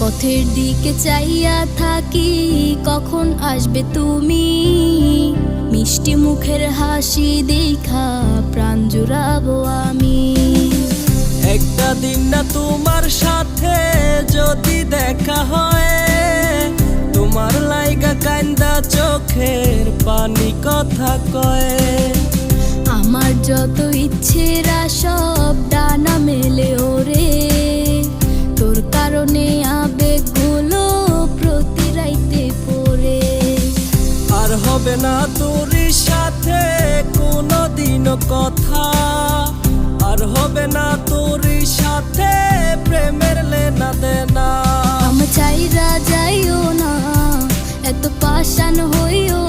পথের দিকে চাইয়া থাকি, কখন আসবে তুমি। মিষ্টি মুখের হাসি দেখা প্রাণ জুড়াবো আমি। একটা দিন না তোমার সাথে যদি দেখা হয়, তোমার লাইগা কান্দা চোখের পানি কথা কয়। আমার যত ইচ্ছেরা সব ডানা মেলে ওরে, তোর কারণে আবেগগুলো প্রতি রাইতে পড়ে। আর হবে না তোর সাথে কোনোদিনও কথা, আর হবে না তোর সাথে প্রেমের লেনা দেনা। আমি চাইরা যাইও না, এত পাষাণ হইও